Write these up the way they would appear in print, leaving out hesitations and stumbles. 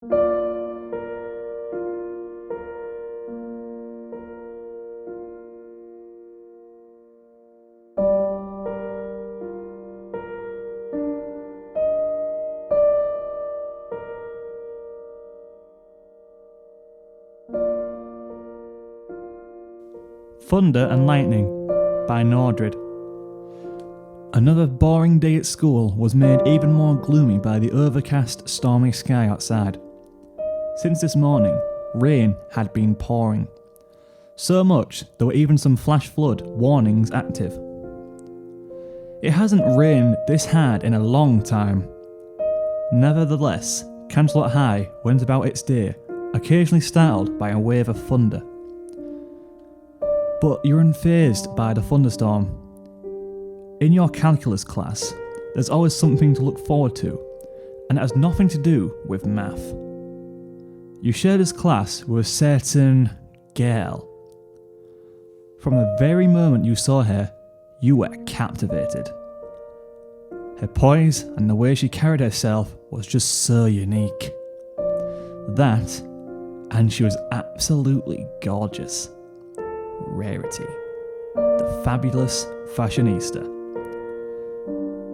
Thunder and Lightning by Nordryd. Another boring day at school was made even more gloomy by the overcast, stormy sky outside. Since this morning, rain had been pouring. So much there were even some flash flood warnings active. It hasn't rained this hard in a long time. Nevertheless, Canterlot High went about its day, occasionally startled by a wave of thunder. But you're unfazed by the thunderstorm. In your calculus class, there's always something to look forward to, and it has nothing to do with math. You share this class with a certain girl. From the very moment you saw her, you were captivated. Her poise and the way she carried herself was just so unique. That, and she was absolutely gorgeous. Rarity, the fabulous fashionista.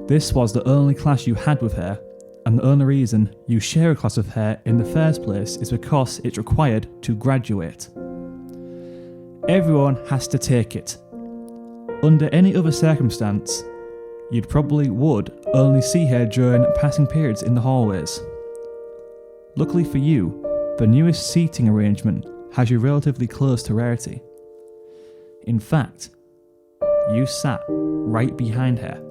This was the only class you had with her, and the only reason you share a class with her in the first place is because it's required to graduate. Everyone has to take it. Under any other circumstance, you'd probably would only see her during passing periods in the hallways. Luckily for you, the newest seating arrangement has you relatively close to Rarity. In fact, you sat right behind her.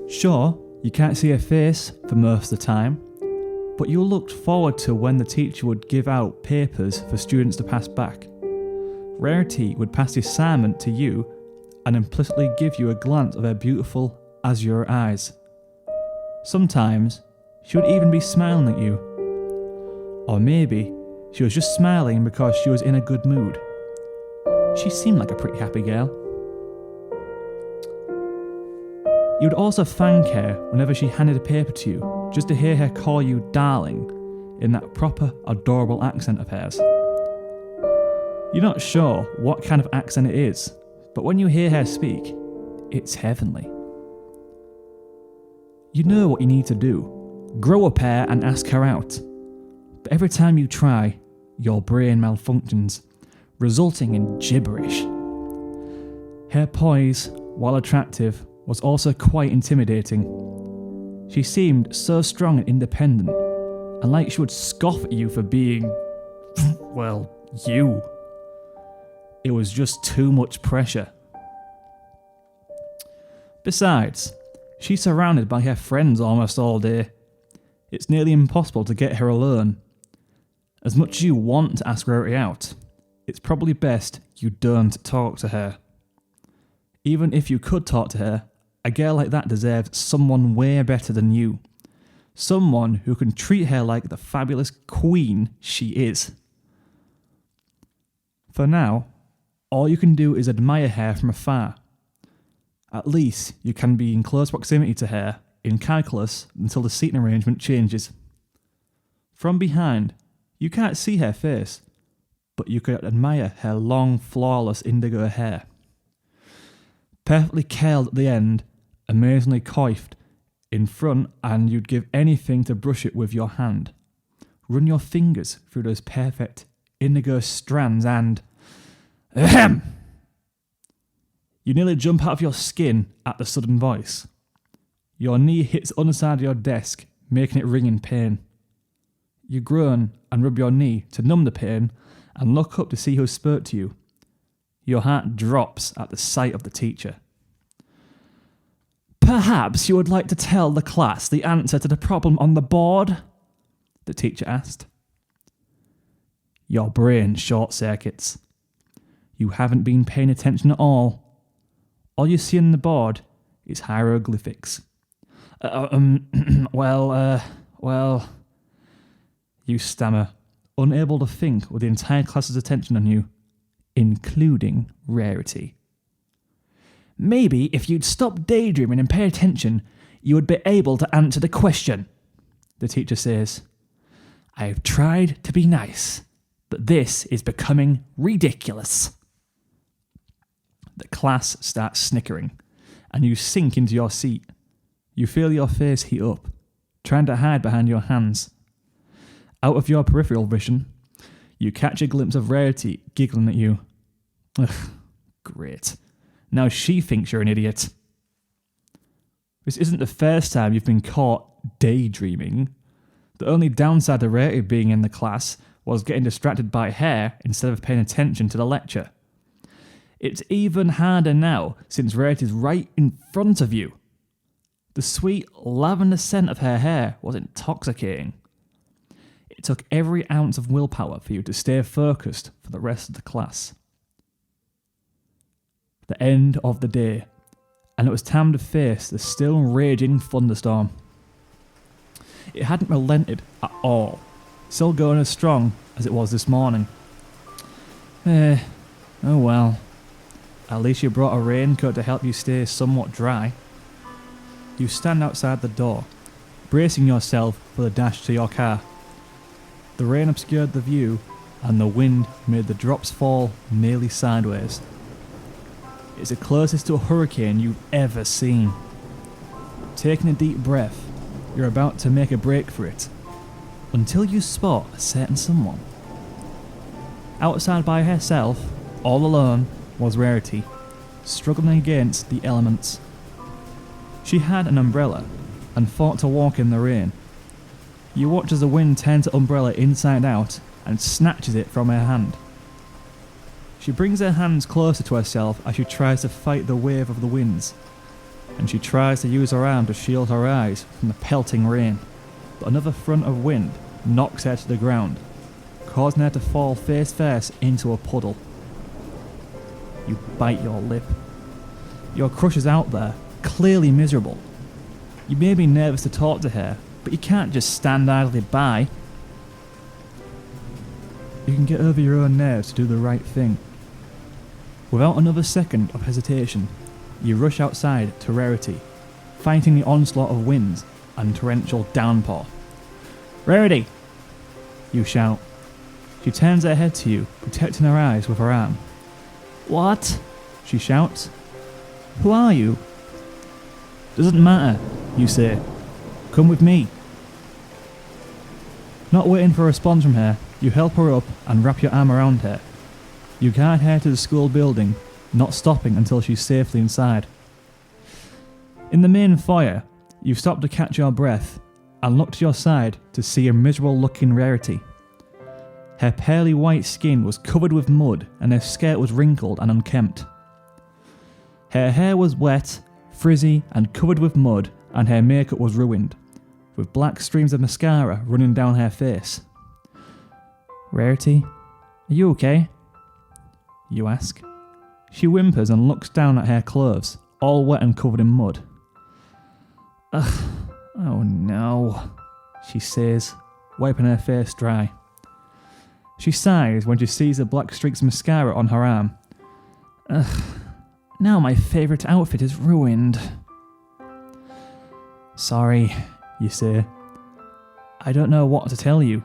Sure, you can't see her face for most of the time, but you looked forward to when the teacher would give out papers for students to pass back. Rarity would pass the assignment to you and implicitly give you a glance of her beautiful azure eyes. Sometimes, she would even be smiling at you. Or maybe she was just smiling because she was in a good mood. She seemed like a pretty happy girl. You would also thank her whenever she handed a paper to you, just to hear her call you darling in that proper, adorable accent of hers. You're not sure what kind of accent it is, but when you hear her speak, it's heavenly. You know what you need to do. Grow a pair and ask her out. But every time you try, your brain malfunctions, resulting in gibberish. Her poise, while attractive, was also quite intimidating. She seemed so strong and independent, and like she would scoff at you for being, well, you. It was just too much pressure. Besides, she's surrounded by her friends almost all day. It's nearly impossible to get her alone. As much as you want to ask Rarity out, it's probably best you don't talk to her. Even if you could talk to her, a girl like that deserves someone way better than you. Someone who can treat her like the fabulous queen she is. For now, all you can do is admire her from afar. At least you can be in close proximity to her in calculus until the seating arrangement changes. From behind, you can't see her face, but you could admire her long, flawless indigo hair. Perfectly curled at the end, amazingly coiffed in front, and you'd give anything to brush it with your hand. Run your fingers through those perfect indigo strands and... Ahem! You nearly jump out of your skin at the sudden voice. Your knee hits the underside of your desk, making it ring in pain. You groan and rub your knee to numb the pain and look up to see who spoke to you. Your heart drops at the sight of the teacher. Perhaps you would like to tell the class the answer to the problem on the board? The teacher asked. Your brain short-circuits. You haven't been paying attention at all. All you see on the board is hieroglyphics. Well... You stammer, unable to think with the entire class's attention on you, including Rarity. Maybe if you'd stop daydreaming and pay attention, you would be able to answer the question, the teacher says. I've tried to be nice, but this is becoming ridiculous. The class starts snickering, and you sink into your seat. You feel your face heat up, trying to hide behind your hands. Out of your peripheral vision, you catch a glimpse of Rarity giggling at you. Ugh, great. Now she thinks you're an idiot. This isn't the first time you've been caught daydreaming. The only downside to Rarity being in the class was getting distracted by hair instead of paying attention to the lecture. It's even harder now since Rarity's right in front of you. The sweet lavender scent of her hair was intoxicating. It took every ounce of willpower for you to stay focused for the rest of the class. The end of the day, and it was time to face the still raging thunderstorm. It hadn't relented at all, still going as strong as it was this morning. Oh well. At least you brought a raincoat to help you stay somewhat dry. You stand outside the door, bracing yourself for the dash to your car. The rain obscured the view, and the wind made the drops fall nearly sideways. It's the closest to a hurricane you've ever seen. Taking a deep breath, you're about to make a break for it, until you spot a certain someone. Outside by herself, all alone, was Rarity, struggling against the elements. She had an umbrella, and fought to walk in the rain. You watch as the wind turns the umbrella inside out, and snatches it from her hand. She brings her hands closer to herself as she tries to fight the wave of the winds, and she tries to use her arm to shield her eyes from the pelting rain, but another front of wind knocks her to the ground, causing her to fall face first into a puddle. You bite your lip. Your crush is out there, clearly miserable. You may be nervous to talk to her, but you can't just stand idly by. You can get over your own nerves to do the right thing. Without another second of hesitation, you rush outside to Rarity, fighting the onslaught of winds and torrential downpour. "Rarity!" you shout. She turns her head to you, protecting her eyes with her arm. "What?" she shouts. "Who are you?" "Doesn't matter," you say. "Come with me." Not waiting for a response from her, you help her up and wrap your arm around her. You guide her to the school building, not stopping until she's safely inside. In the main foyer, you stop to catch your breath and look to your side to see a miserable-looking Rarity. Her pearly white skin was covered with mud and her skirt was wrinkled and unkempt. Her hair was wet, frizzy and covered with mud, and her makeup was ruined, with black streams of mascara running down her face. "Rarity, are you okay?" you ask. She whimpers and looks down at her clothes, all wet and covered in mud. "Ugh, oh no," she says, wiping her face dry. She sighs when she sees the black streaks of mascara on her arm. "Ugh, now my favourite outfit is ruined." "Sorry," you say. "I don't know what to tell you."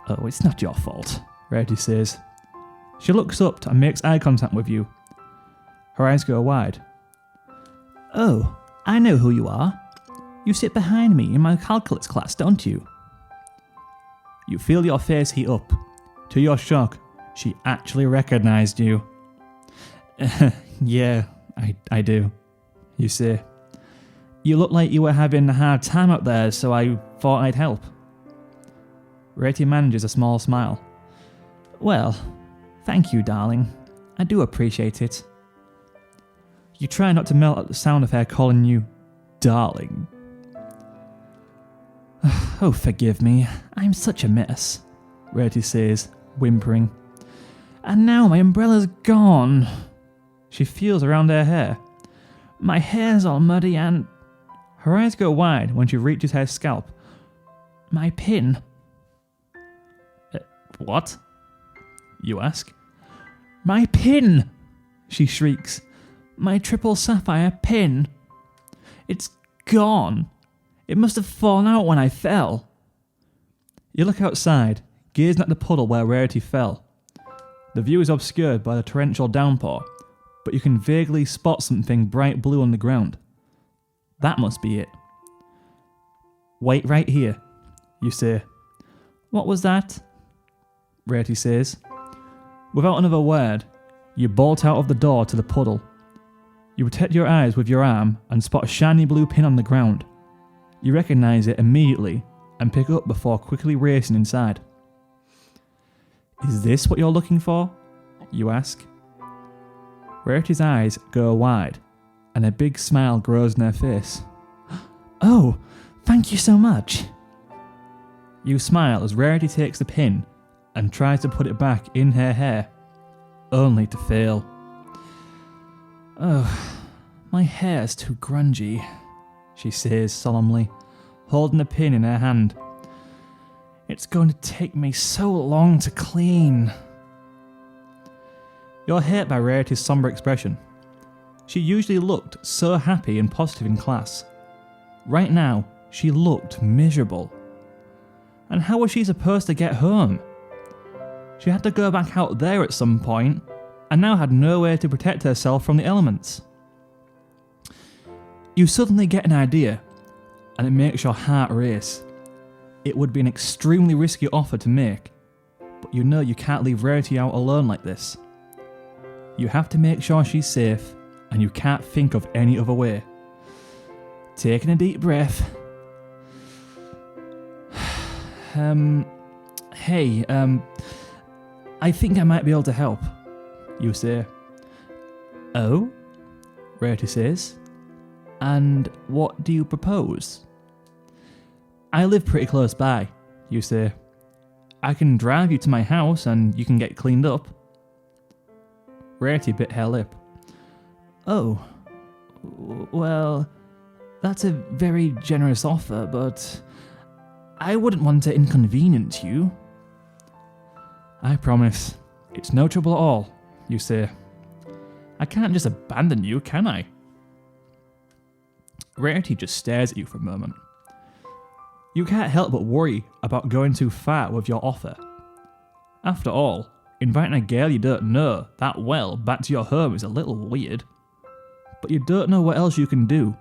"Oh, it's not your fault," Rarity says. She looks up and makes eye contact with you. Her eyes go wide. "Oh, I know who you are. You sit behind me in my calculus class, don't you?" You feel your face heat up. To your shock, she actually recognised you. "Yeah, I do," you say. "You look like you were having a hard time up there, so I thought I'd help." Rarity manages a small smile. "Well, thank you, darling. I do appreciate it." You try not to melt at the sound of her calling you darling. "Oh, forgive me. I'm such a mess," Rarity says, whimpering. "And now my umbrella's gone." She feels around her hair. "My hair's all muddy and..." Her eyes go wide when she reaches her scalp. "My pin." What?" you ask. "My pin!" she shrieks. "My triple sapphire pin. It's gone. It must have fallen out when I fell." You look outside, gazing at the puddle where Rarity fell. The view is obscured by the torrential downpour, but you can vaguely spot something bright blue on the ground. That must be it. Wait right here, you say. What was that? Rarity says. Without another word, you bolt out of the door to the puddle. You protect your eyes with your arm and spot a shiny blue pin on the ground. You recognise it immediately and pick it up before quickly racing inside. Is this what you're looking for? You ask. Rarity's eyes go wide and a big smile grows in her face. Oh, thank you so much. You smile as Rarity takes the pin and tries to put it back in her hair, only to fail. Oh, my hair's too grungy, she says solemnly, holding the pin in her hand. It's going to take me so long to clean. You're hurt by Rarity's sombre expression. She usually looked so happy and positive in class. Right now, she looked miserable. And how was she supposed to get home? She had to go back out there at some point, and now had no way to protect herself from the elements. You suddenly get an idea, and it makes your heart race. It would be an extremely risky offer to make, but you know you can't leave Rarity out alone like this. You have to make sure she's safe, and you can't think of any other way. Taking a deep breath. Hey, I think I might be able to help, you say. Oh? Rarity says. And what do you propose? I live pretty close by, you say. I can drive you to my house and you can get cleaned up. Rarity bit her lip. Oh, well, that's a very generous offer, but I wouldn't want to inconvenience you. I promise, it's no trouble at all, you say. I can't just abandon you, can I? Rarity just stares at you for a moment. You can't help but worry about going too far with your offer. After all, inviting a girl you don't know that well back to your home is a little weird. But you don't know what else you can do.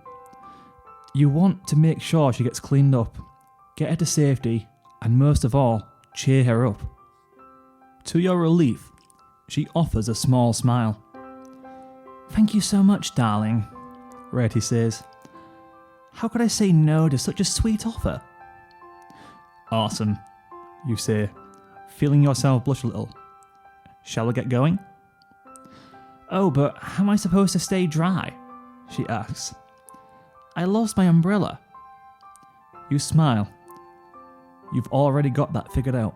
You want to make sure she gets cleaned up, get her to safety, and most of all, cheer her up. To your relief, she offers a small smile. Thank you so much, darling, Rarity says. How could I say no to such a sweet offer? Awesome, you say, feeling yourself blush a little. Shall we get going? Oh, but how am I supposed to stay dry? She asks. I lost my umbrella. You smile. You've already got that figured out.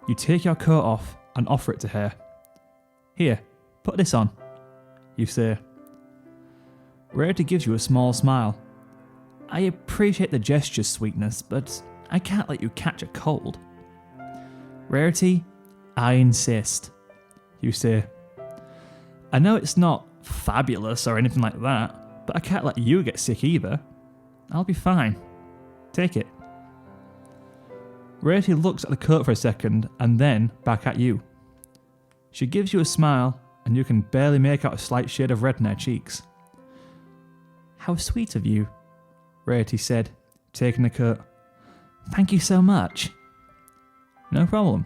You take your coat off and offer it to her. Here, put this on, you say. Rarity gives you a small smile. I appreciate the gesture's sweetness, but I can't let you catch a cold. Rarity, I insist, you say. I know it's not fabulous or anything like that, but I can't let you get sick either. I'll be fine. Take it. Rarity looks at the coat for a second and then back at you. She gives you a smile and you can barely make out a slight shade of red in her cheeks. How sweet of you, Rarity said, taking the coat. Thank you so much. No problem.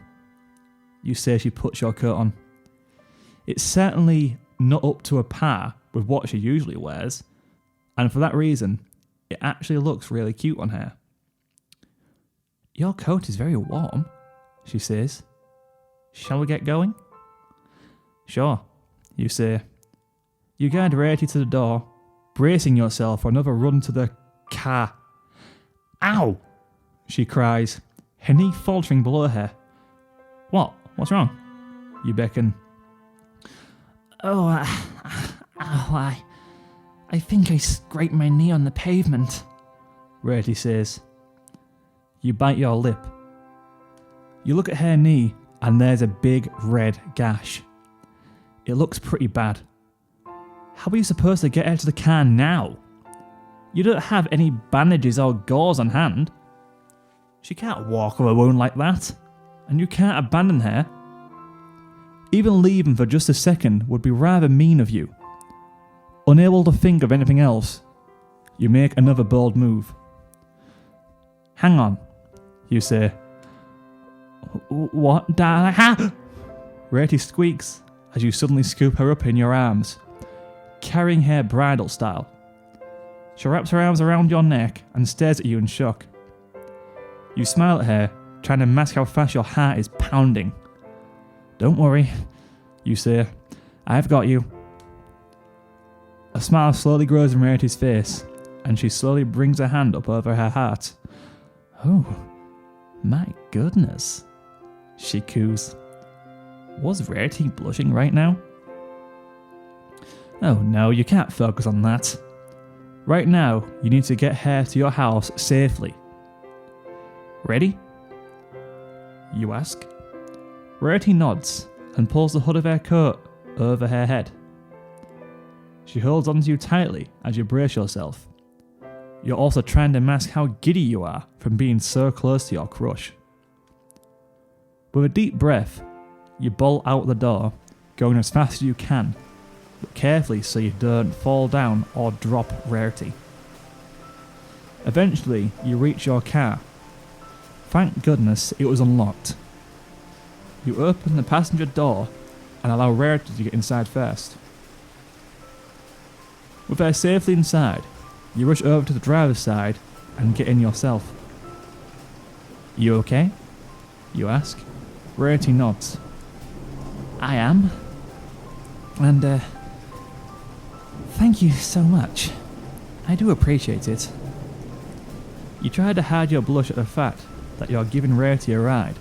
You say she puts your coat on. It's certainly not up to a par with what she usually wears, and for that reason, it actually looks really cute on her. Your coat is very warm, she says. Shall we get going? Sure, you say. You guide Rarity to the door, bracing yourself for another run to the car. Ow! She cries, her knee faltering below her. What? What's wrong? You beckon. Oh, I think I scraped my knee on the pavement, Rarity says. You bite your lip. You look at her knee and there's a big red gash. It looks pretty bad. How are you supposed to get her to the car now? You don't have any bandages or gauze on hand. She can't walk of her own like that, and you can't abandon her. Even leaving for just a second would be rather mean of you. Unable to think of anything else, you make another bold move. Hang on, you say. What, darling? Ha! Rarity squeaks as you suddenly scoop her up in your arms, carrying her bridal style. She wraps her arms around your neck and stares at you in shock. You smile at her, trying to mask how fast your heart is pounding. Don't worry, you say. I've got you. A smile slowly grows in Rarity's face, and she slowly brings her hand up over her heart. Oh, my goodness, she coos. Was Rarity blushing right now? Oh no, you can't focus on that. Right now, you need to get her to your house safely. Ready? You ask. Rarity nods and pulls the hood of her coat over her head. She holds onto you tightly as you brace yourself. You're also trying to mask how giddy you are from being so close to your crush. With a deep breath, you bolt out the door, going as fast as you can, but carefully so you don't fall down or drop Rarity. Eventually, you reach your car. Thank goodness it was unlocked. You open the passenger door and allow Rarity to get inside first. With her safely inside, you rush over to the driver's side and get in yourself. You okay? You ask. Rarity nods. I am. And, thank you so much. I do appreciate it. You try to hide your blush at the fact that you're giving Rarity a ride,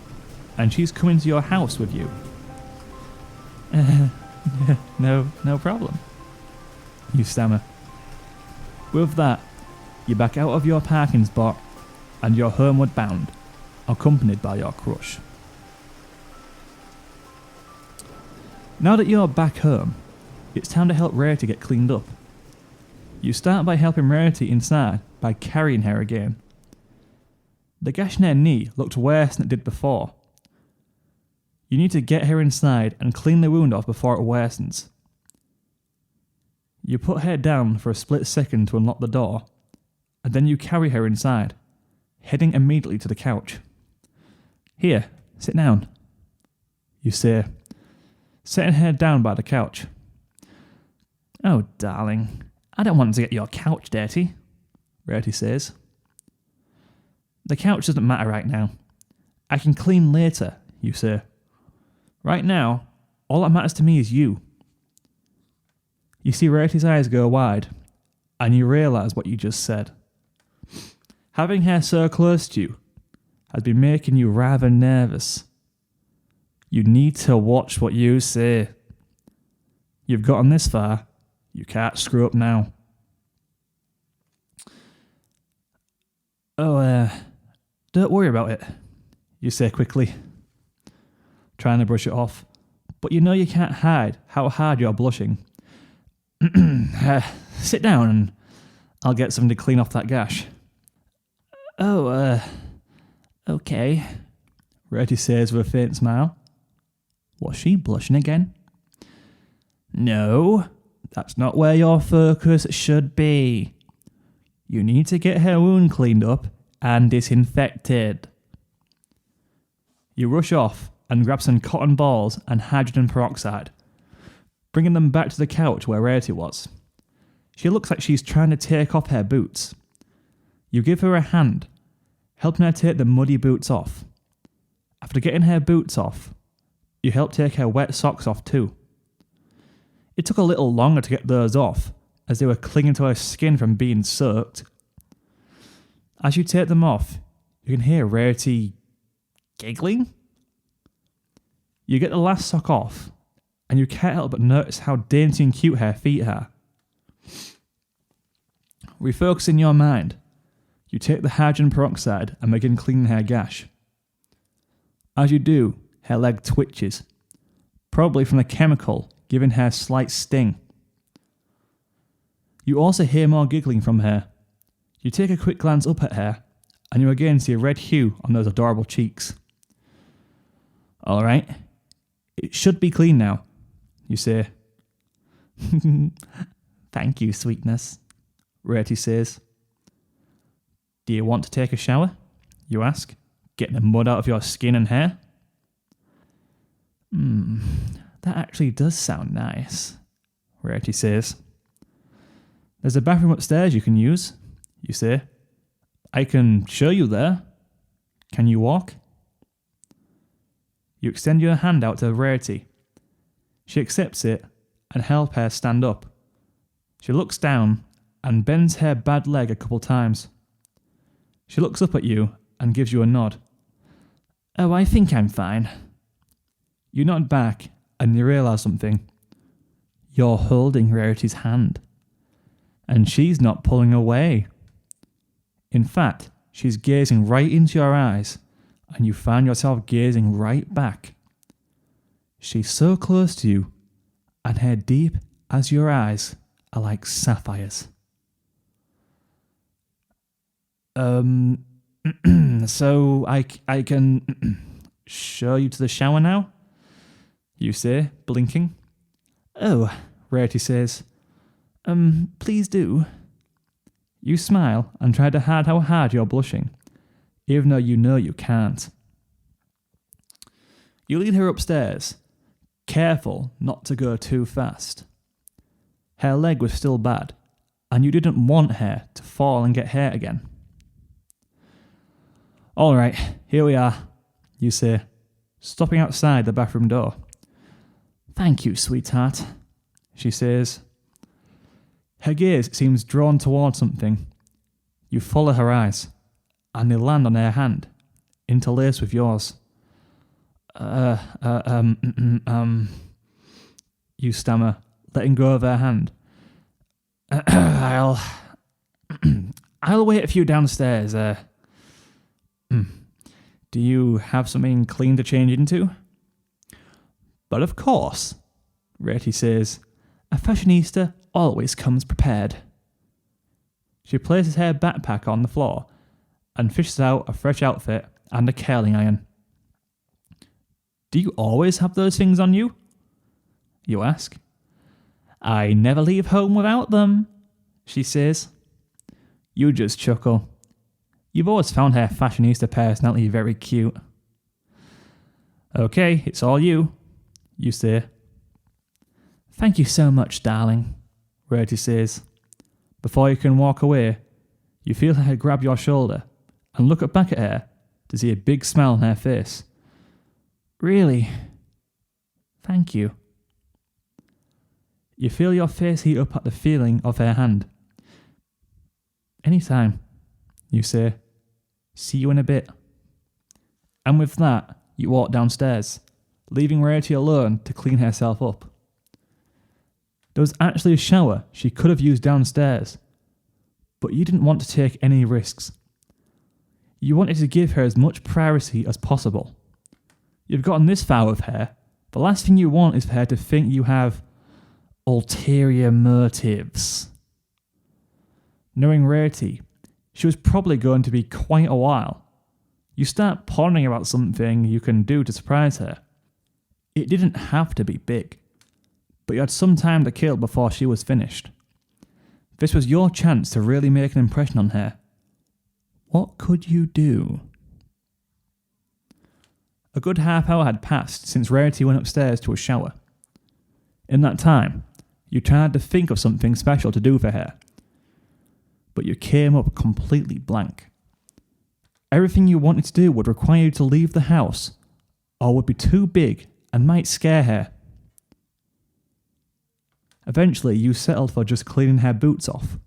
and she's coming to your house with you. No problem. You stammer. With that, you back out of your parking spot, and you're homeward bound, accompanied by your crush. Now that you're back home, it's time to help Rarity get cleaned up. You start by helping Rarity inside by carrying her again. The gash in her knee looked worse than it did before. You need to get her inside and clean the wound off before it worsens. You put her down for a split second to unlock the door, and then you carry her inside, heading immediately to the couch. Here, sit down, you say, setting her down by the couch. Oh, darling, I don't want to get your couch dirty, Rarity says. The couch doesn't matter right now. I can clean later, you say. Right now, all that matters to me is you. You see Rarity's eyes go wide, and you realise what you just said. Having her so close to you has been making you rather nervous. You need to watch what you say. You've gotten this far, you can't screw up now. Oh, don't worry about it, you say quickly, trying to brush it off, but you know you can't hide how hard you're blushing. Sit down and I'll get something to clean off that gash. Oh, okay, Rarity says with a faint smile. Was she blushing again? No, that's not where your focus should be. You need to get her wound cleaned up and disinfected. You rush off and grab some cotton balls and hydrogen peroxide, bringing them back to the couch where Rarity was. She looks like she's trying to take off her boots. You give her a hand, helping her take the muddy boots off. After getting her boots off, you help take her wet socks off too. It took a little longer to get those off, as they were clinging to her skin from being soaked. As you take them off, you can hear Rarity giggling. You get the last sock off, and you can't help but notice how dainty and cute her feet are. Refocusing your mind, you take the hydrogen peroxide and begin cleaning her gash. As you do, her leg twitches, probably from the chemical giving her a slight sting. You also hear more giggling from her. You take a quick glance up at her, and you again see a red hue on those adorable cheeks. All right, it should be clean now, you say. Thank you, sweetness, Rarity says. Do you want to take a shower? You ask, getting the mud out of your skin and hair. That actually does sound nice, Rarity says. There's a bathroom upstairs you can use, you say. I can show you there. Can you walk? You extend your hand out to Rarity. She accepts it and helps her stand up. She looks down and bends her bad leg a couple times. She looks up at you and gives you a nod. Oh, I think I'm fine. You nod back and you realise something. You're holding Rarity's hand. And she's not pulling away. In fact, she's gazing right into your eyes, and you find yourself gazing right back. She's so close to you, and her deep as your eyes are like sapphires. So I can show you to the shower now? You say, blinking. Oh, Rarity says. Please do. You smile and try to hide how hard you're blushing, even though you know you can't. You lead her upstairs, careful not to go too fast. Her leg was still bad, and you didn't want her to fall and get hurt again. All right, here we are, you say, stopping outside the bathroom door. Thank you, sweetheart, she says. Her gaze seems drawn towards something. You follow her eyes, and they land on her hand, interlaced with yours. You stammer, letting go of her hand. I'll wait for you downstairs. Do you have something clean to change into? But of course, Rarity says, a fashionista always comes prepared. She places her backpack on the floor and fishes out a fresh outfit and a curling iron. Do you always have those things on you? You ask. I never leave home without them, she says. You just chuckle. You've always found her fashionista personality very cute. Okay, it's all you, you say. Thank you so much, darling, Rarity says. Before you can walk away, you feel her grab your shoulder and look back at her to see a big smile on her face. Really? Thank you. You feel your face heat up at the feeling of her hand. Anytime, you say. See you in a bit. And with that, you walk downstairs, leaving Rarity alone to clean herself up. There was actually a shower she could have used downstairs, but you didn't want to take any risks. You wanted to give her as much privacy as possible. You've gotten this far with her, the last thing you want is for her to think you have ulterior motives. Knowing Rarity, she was probably going to be quite a while. You start pondering about something you can do to surprise her. It didn't have to be big, but you had some time to kill before she was finished. This was your chance to really make an impression on her. What could you do? A good half hour had passed since Rarity went upstairs to a shower. In that time, you tried to think of something special to do for her, but you came up completely blank. Everything you wanted to do would require you to leave the house, or would be too big and might scare her. Eventually, you settled for just cleaning her boots off.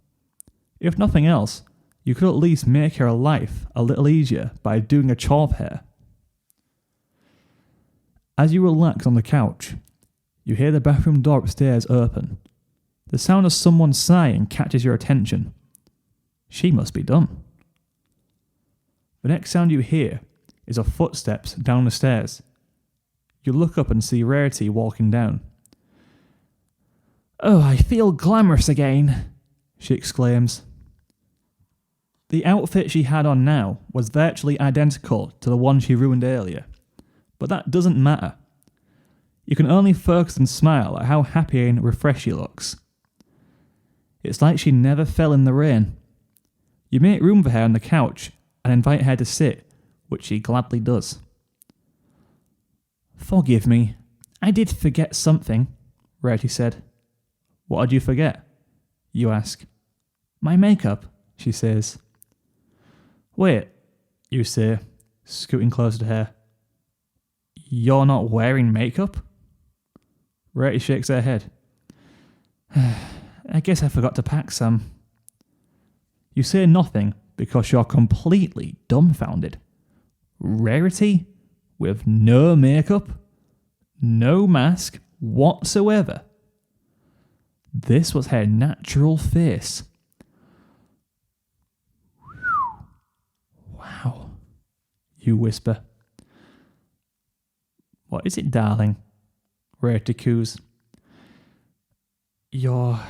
If nothing else, you could at least make her life a little easier by doing a chore for her. As you relax on the couch, you hear the bathroom door upstairs open. The sound of someone sighing catches your attention. She must be done. The next sound you hear is of footsteps down the stairs. You look up and see Rarity walking down. Oh, I feel glamorous again, she exclaims. The outfit she had on now was virtually identical to the one she ruined earlier, but that doesn't matter. You can only focus and smile at how happy and refreshed she looks. It's like she never fell in the rain. You make room for her on the couch and invite her to sit, which she gladly does. "Forgive me, I did forget something," Rarity said. "What did you forget?" you ask. "My makeup," she says. "Wait," you say, scooting closer to her. "You're not wearing makeup?" Rarity shakes her head. "I guess I forgot to pack some." You say nothing because you're completely dumbfounded. Rarity with no makeup, no mask whatsoever. This was her natural face. "Wow," you whisper. "What is it, darling?" Rarity coos. You're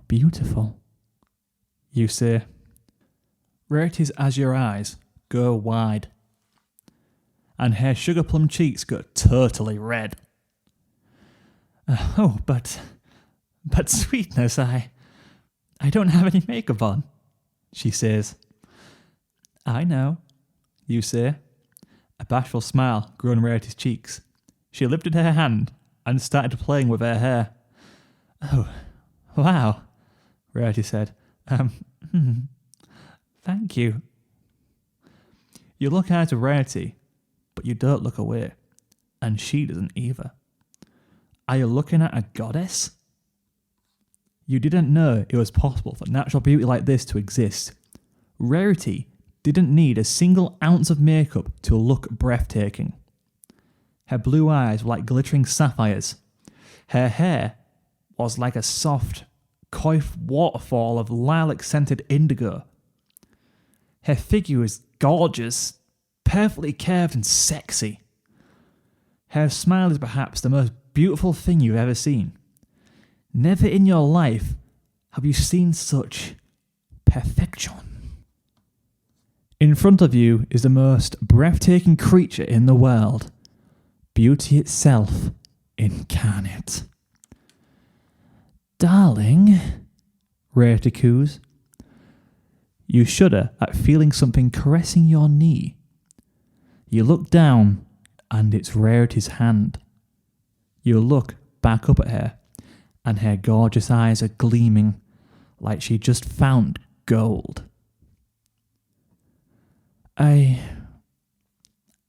beautiful," you say. Rarity's azure eyes go wide, and her sugar plum cheeks go totally red. "Oh, but sweetness, I don't have any makeup on," she says. "I know," you say. A bashful smile grew on Rarity's cheeks. She lifted her hand and started playing with her hair. "Oh, wow," Rarity said. Thank you." You look out of Rarity, but you don't look away, and she doesn't either. Are you looking at a goddess? You didn't know it was possible for natural beauty like this to exist. Rarity didn't need a single ounce of makeup to look breathtaking. Her blue eyes were like glittering sapphires. Her hair was like a soft, coif waterfall of lilac-scented indigo. Her figure was gorgeous, perfectly curved and sexy. Her smile is perhaps the most beautiful thing you've ever seen. Never in your life have you seen such perfection. In front of you is the most breathtaking creature in the world. Beauty itself incarnate. "Darling," Rarity coos. You shudder at feeling something caressing your knee. You look down, and it's Rarity's hand. You look back up at her, and her gorgeous eyes are gleaming like she just found gold. I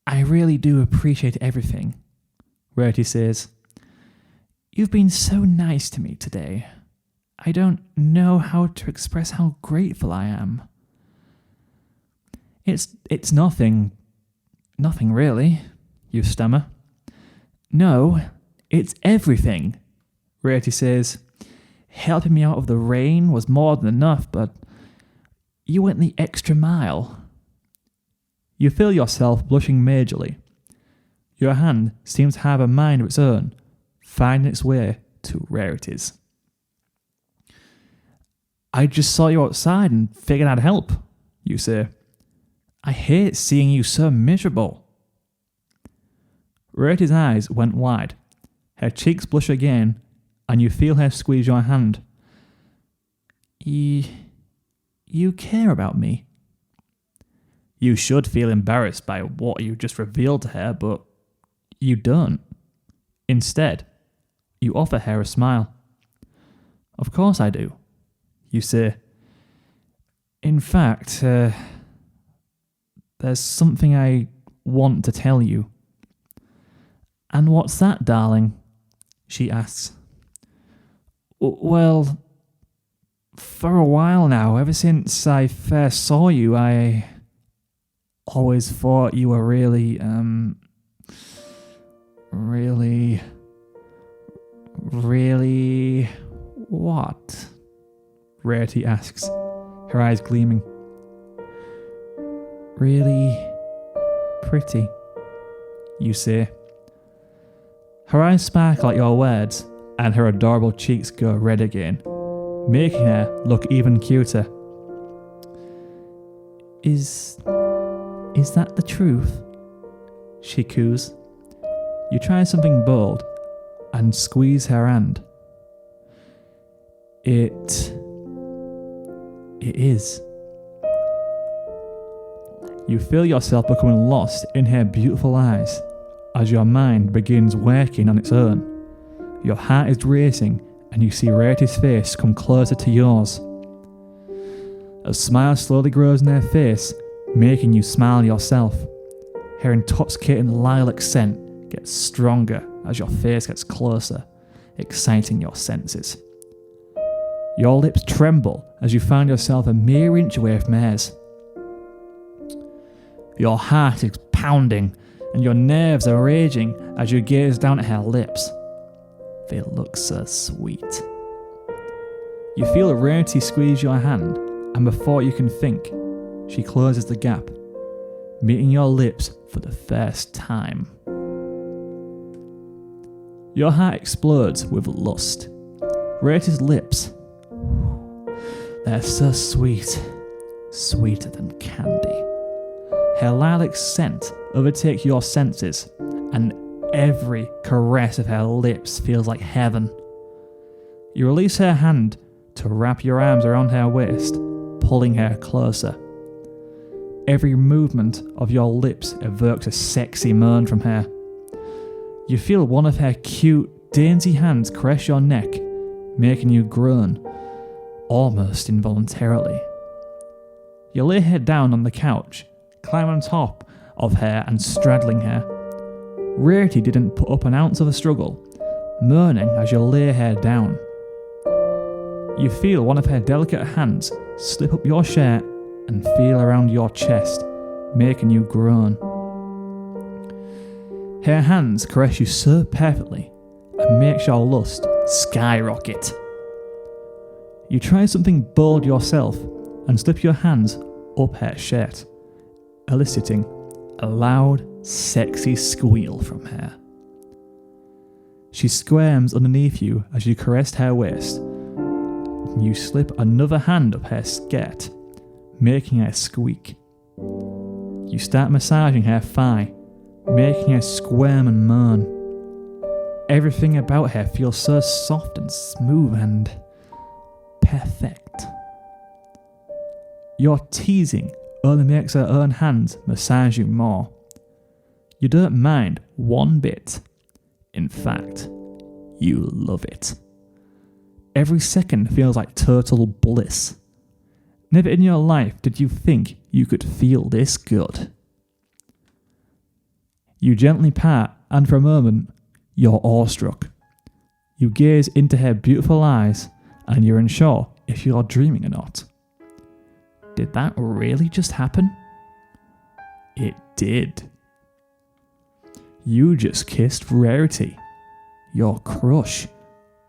really do appreciate everything," Rarity says. "You've been so nice to me today. I don't know how to express how grateful I am." It's nothing really," you stammer. "No, it's everything," Rarity says. "Helping me out of the rain was more than enough, but you went the extra mile." You feel yourself blushing majorly. Your hand seems to have a mind of its own, finding its way to Rarity's. "I just saw you outside and figured I'd help," you say. "I hate seeing you so miserable." Rarity's eyes went wide. Her cheeks blush again, and you feel her squeeze your hand. You care about me?" You should feel embarrassed by what you just revealed to her, but you don't. Instead, you offer her a smile. "Of course I do," you say. "In fact, there's something I want to tell you." "And what's that, darling?" she asks. "Well, for a while now, ever since I first saw you, I always thought you were really what?" Rarity asks, her eyes gleaming. "Really pretty," you say. Her eyes sparkle at your words, and her adorable cheeks go red again, making her look even cuter. Is that the truth? She coos. You try something bold and squeeze her hand. It is. You feel yourself becoming lost in her beautiful eyes as your mind begins working on its own. Your heart is racing and you see Rarity's face come closer to yours. A smile slowly grows in her face, making you smile yourself. Her intoxicating lilac scent gets stronger as your face gets closer, exciting your senses. Your lips tremble as you find yourself a mere inch away from hers. Your heart is pounding and your nerves are raging as you gaze down at her lips. They look so sweet. You feel Rarity squeeze your hand, and before you can think, she closes the gap, meeting your lips for the first time. Your heart explodes with lust. Rarity's lips, they're so sweet, sweeter than candy. Her lilac scent overtakes your senses, and every caress of her lips feels like heaven. You release her hand to wrap your arms around her waist, pulling her closer. Every movement of your lips evokes a sexy moan from her. You feel one of her cute, dainty hands caress your neck, making you groan, almost involuntarily. You lay her down on the couch, climb on top of her and straddling her. Rarity didn't put up an ounce of a struggle, moaning as you lay her down. You feel one of her delicate hands slip up your shirt and feel around your chest, making you groan. Her hands caress you so perfectly and makes your lust skyrocket. You try something bold yourself and slip your hands up her shirt, eliciting a loud, sexy squeal from her. She squirms underneath you as you caress her waist. You slip another hand up her skirt, making her squeak. You start massaging her thigh, making her squirm and moan. Everything about her feels so soft and smooth and perfect. Your teasing only makes her own hands massage you more. You don't mind one bit. In fact, you love it. Every second feels like total bliss. Never in your life did you think you could feel this good. You gently part, and for a moment, you're awestruck. You gaze into her beautiful eyes, and you're unsure if you're dreaming or not. Did that really just happen? It did. You just kissed Rarity, your crush,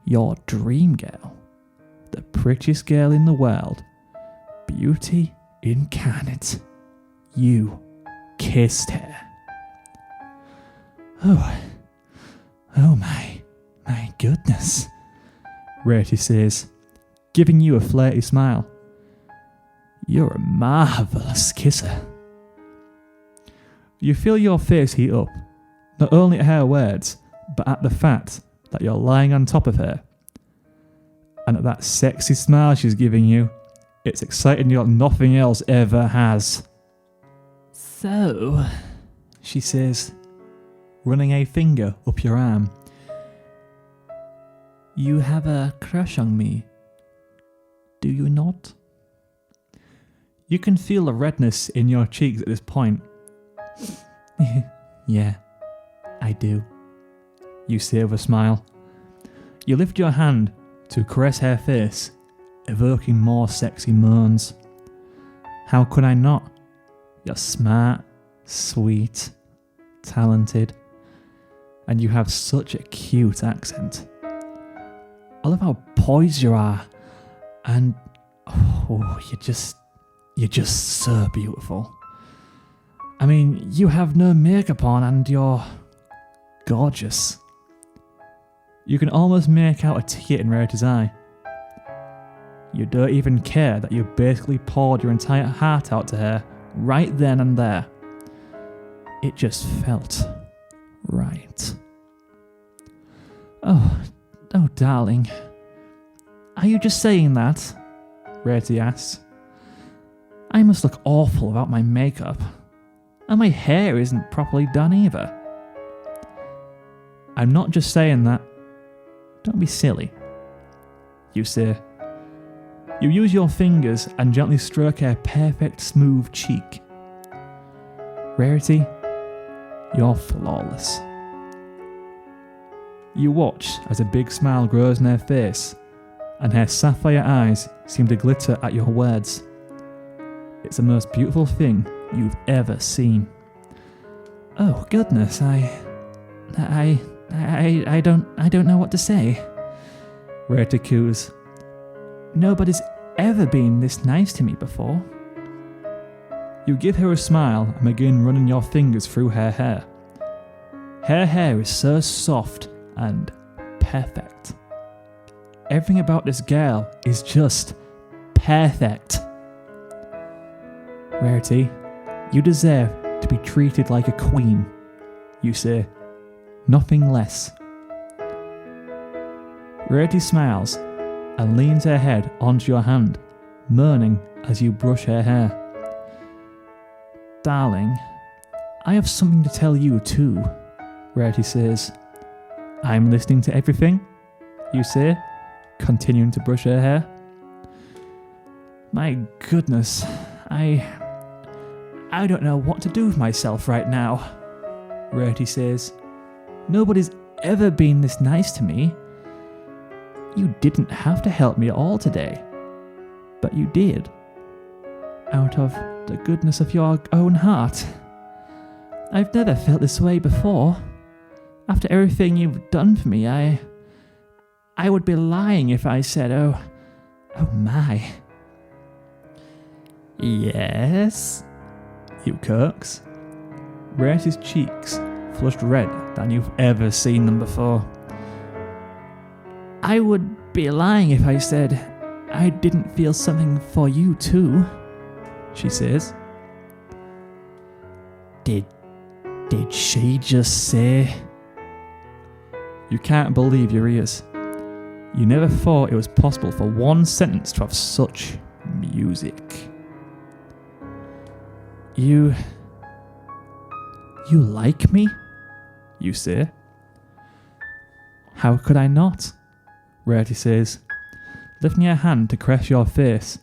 your dream girl, the prettiest girl in the world, beauty incarnate. You kissed her. Oh my goodness, Rarity says, giving you a flirty smile. You're a marvellous kisser. You feel your face heat up, not only at her words, but at the fact that you're lying on top of her. And at that sexy smile she's giving you, it's exciting you like nothing else ever has. So, she says, running a finger up your arm. You have a crush on me, do you not? You can feel the redness in your cheeks at this point. Yeah, I do, you say with a smile. You lift your hand to caress her face, evoking more sexy moans. How could I not? You're smart, sweet, talented, and you have such a cute accent. I love how poised you are, and you're just so beautiful. I mean, you have no makeup on and you're gorgeous. You can almost make out a tear in Rarity's eye. You don't even care that you basically poured your entire heart out to her right then and there. It just felt right. Oh, darling. Are you just saying that? Rarity asked. I must look awful without my makeup. And my hair isn't properly done either. I'm not just saying that. Don't be silly. You say. You use your fingers and gently stroke her perfect smooth cheek. Rarity, you're flawless. You watch as a big smile grows in her face, and her sapphire eyes seem to glitter at your words. It's the most beautiful thing you've ever seen. Oh goodness, I don't know what to say. Rarity coos. Nobody's ever been this nice to me before. You give her a smile and begin running your fingers through her hair. Her hair is so soft and perfect. Everything about this girl is just perfect. Rarity, you deserve to be treated like a queen, you say. Nothing less. Rarity smiles and leans her head onto your hand, moaning as you brush her hair. Darling, I have something to tell you too, Rarity says. I'm listening to everything, you say, continuing to brush her hair. My goodness, I don't know what to do with myself right now, Rarity says. Nobody's ever been this nice to me. You didn't have to help me at all today, but you did. Out of the goodness of your own heart. I've never felt this way before. After everything you've done for me, I would be lying if I said, oh my. Yes? You coax. Rarity's cheeks flushed red than you've ever seen them before. I would be lying if I said I didn't feel something for you too, she says. Did she just say? You can't believe your ears. You never thought it was possible for one sentence to have such music. You like me? You say. How could I not? Rarity says, lifting her hand to caress your face,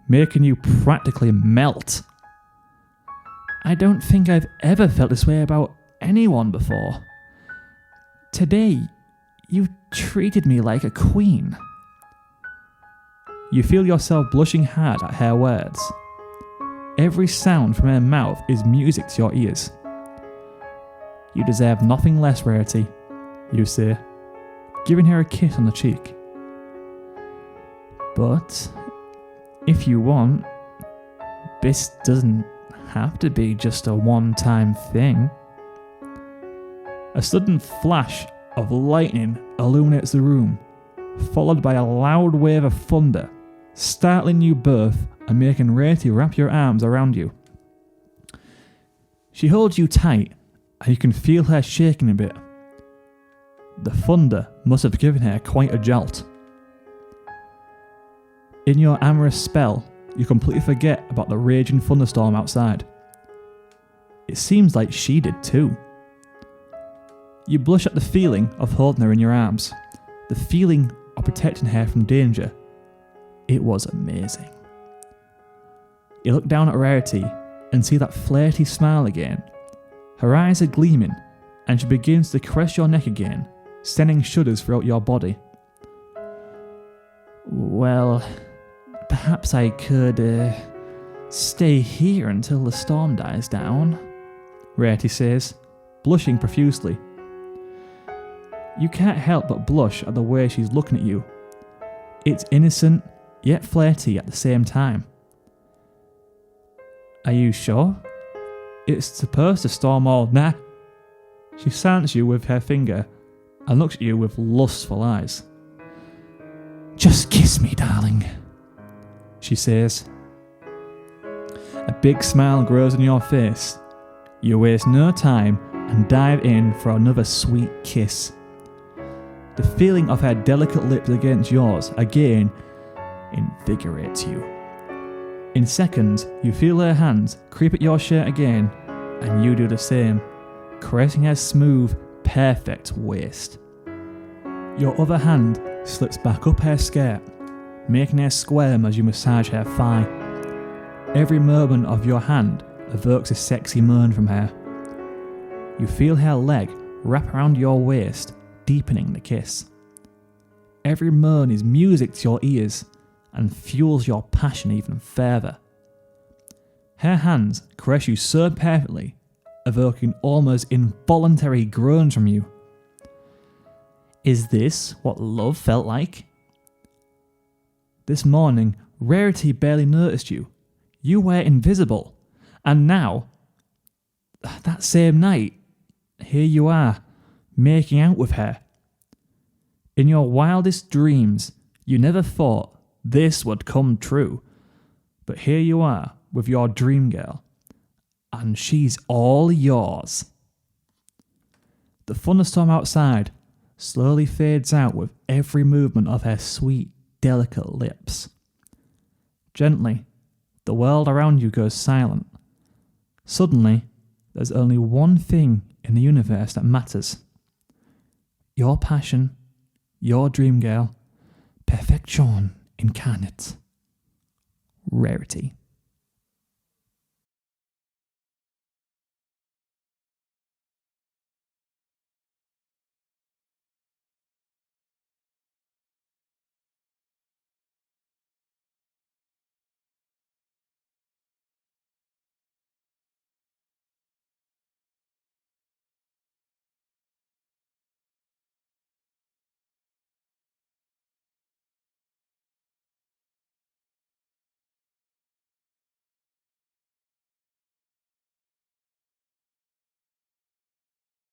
making you practically melt. I don't think I've ever felt this way about anyone before. Today, you treated me like a queen. You feel yourself blushing hard at her words. Every sound from her mouth is music to your ears. You deserve nothing less, Rarity, you say, giving her a kiss on the cheek. But, if you want, this doesn't have to be just a one-time thing. A sudden flash of lightning illuminates the room, followed by a loud wave of thunder, startling you both and making Rarity wrap your arms around you. She holds you tight, and you can feel her shaking a bit. The thunder must have given her quite a jolt. In your amorous spell, you completely forget about the raging thunderstorm outside. It seems like she did too. You blush at the feeling of holding her in your arms, the feeling of protecting her from danger. It was amazing. You look down at Rarity and see that flirty smile again. Her eyes are gleaming, and she begins to caress your neck again, sending shudders throughout your body. Well, perhaps I could stay here until the storm dies down, Rarity says, blushing profusely. You can't help but blush at the way she's looking at you. It's innocent, yet flirty at the same time. Are you sure? It's supposed to storm all night. She silences you with her finger and looks at you with lustful eyes. Just kiss me, darling, she says. A big smile grows on your face. You waste no time and dive in for another sweet kiss. The feeling of her delicate lips against yours again invigorates you. In seconds, you feel her hands creep at your shirt again, and you do the same, caressing her smooth, perfect waist. Your other hand slips back up her skirt, making her squirm as you massage her thigh. Every movement of your hand evokes a sexy moan from her. You feel her leg wrap around your waist, deepening the kiss. Every moan is music to your ears and fuels your passion even further. Her hands caress you so perfectly, evoking almost involuntary groans from you. Is this what love felt like? This morning, Rarity barely noticed you. You were invisible. And now, that same night, here you are, making out with her. In your wildest dreams, you never thought this would come true. But here you are with your dream girl, and she's all yours. The thunderstorm outside slowly fades out with every movement of her sweet, delicate lips. Gently, the world around you goes silent. Suddenly, there's only one thing in the universe that matters. Your passion, your dream girl, perfection incarnate. Rarity.